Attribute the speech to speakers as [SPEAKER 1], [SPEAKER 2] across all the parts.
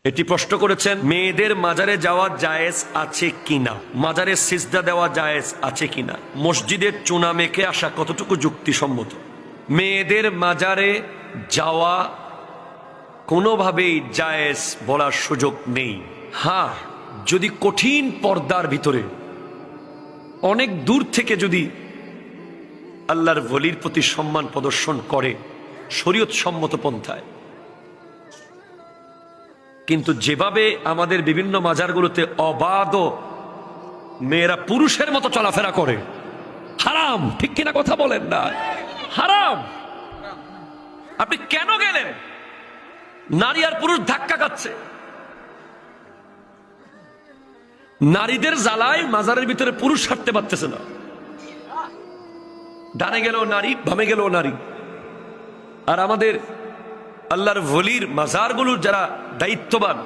[SPEAKER 1] এটি প্রশ্ন করেছেন, মেয়েদের মাজারে যাওয়া জায়েজ আছে কিনা, মাজারে সিজদা দেওয়া জায়েজ আছে কিনা, মসজিদের চুনা মেখে আসা কতটুকু যুক্তিসম্মত? মেয়েদের মাজারে যাওয়া কোনোভাবেই জায়েজ বলার সুযোগ নেই। হ্যাঁ, যদি কঠিন পর্দার ভিতরে অনেক দূর থেকে যদি আল্লাহর ওলির প্রতি সম্মান প্রদর্শন করে শরীয়ত সম্মত পন্থায়, কিন্তু যেভাবে আমাদের বিভিন্ন মাজারগুলোতে অবাধ মেয়েরা পুরুষের মতো চলাফেরা করে, হারাম। ঠিক কিনা কথা বলেন না? হারাম। আপনি কেন গেলেন? নারী আর পুরুষ ধাক্কা খাচ্ছে। নারীদের জ্বালায় মাজারের ভিতরে পুরুষ হাঁটতে পারতেছে না। ডানে গেলেও নারী, বামে গেলেও নারী। আর আমাদের আল্লাহর ওলির মাজারগুলোর যারা দায়িত্ববান,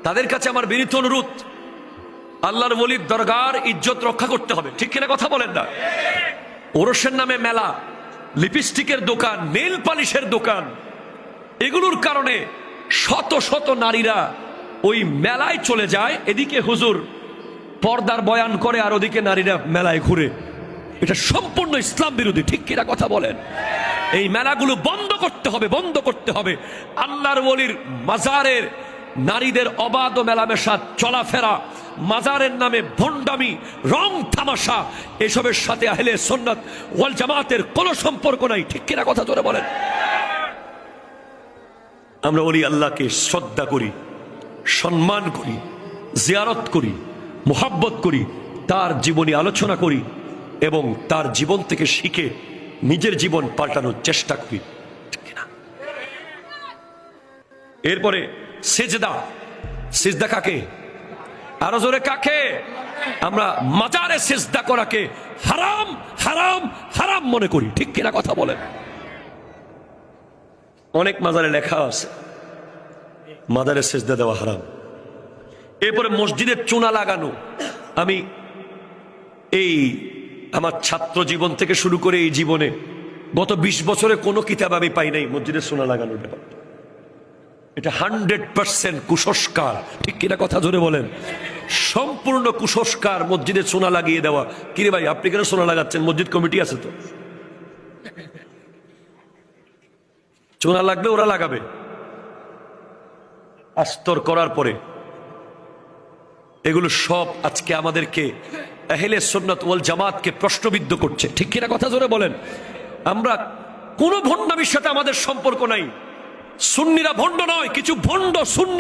[SPEAKER 1] তাদের কাছে আমার বিনীত অনুরোধ, আল্লাহর ওলির দরগার ইজ্জত রক্ষা করতে হবে। ঠিক কিনা কথা বলেন না? ওরসের নামে মেলা, লিপস্টিকের দোকান, নেল পালিশের দোকান, এগুলোর কারণে শত শত নারীরা ওই মেলায় চলে যায়। এদিকে হুজুর পর্দার বয়ান করে আর ওদিকে নারীরা মেলায় ঘুরে। এটা সম্পূর্ণ ইসলাম বিরোধী। ঠিক কিনা কথা বলেন? এই মেলাগুলো বন্ধ করতে হবে, বন্ধ করতে হবে। আল্লাহর ওলির মাজারের নারীদের অবাধ মেলামেশা, চলাফেরা, মাজারের নামে ভণ্ডামি, রং তামাশা, এসবের সাথে আহলে সুন্নাত ওয়াল জামাতের কোনো সম্পর্ক নাই। ঠিক কিনা কথা জোরে বলেন? আমরা ওলি আল্লাহকে শ্রদ্ধা করি, সম্মান করি, জিয়ারত করি, মুহাব্বত করি, তার জীবনী আলোচনা করি এবং তার জীবন থেকে শিখে নিজের জীবন পাল্টানোর চেষ্টা করি। ঠিক না? এরপরে সিজদা, সিজদা কাকে? আরো জোরে কাকে? আমরা মাজারে সিজদা করাকে হারাম হারাম হারাম মনে করি। ঠিক কিনা কথা বলেন? অনেক মাজারে লেখা আছে মাজারে সিজদা দেওয়া হারাম। এরপরে মসজিদের চুনা লাগানো। আমি এই আমার ছাত্র জীবন থেকে শুরু করে এই জীবনে গত 20 বছরে কোনো কিতাব আমি পাই নাই মসজিদের চুনা লাগানোর ব্যাপার। এটা 100% কুসংস্কার। ঠিক কিনা কথা জোরে বলেন? সম্পূর্ণ কুসংস্কার মসজিদে চুনা লাগিয়ে দেওয়া। কিরে ভাই, আপনি কেন চুনা লাগাচ্ছেন? মসজিদ কমিটি আছে তো, চুনা লাগবে ওরা লাগাবে। আস্তর করার পরে এগুলো সব আজকে আমাদেরকে আহলে সুন্নাত ওয়াল জামাতকে প্রশ্নবিদ্ধ করছে। ঠিক কিনা কথা জোরে বলেন? আমরা কোন ভণ্ডামির সাথে আমাদের সম্পর্ক নাই। সুন্নিরা ভণ্ড নয়, কিছু ভণ্ড সুন্নি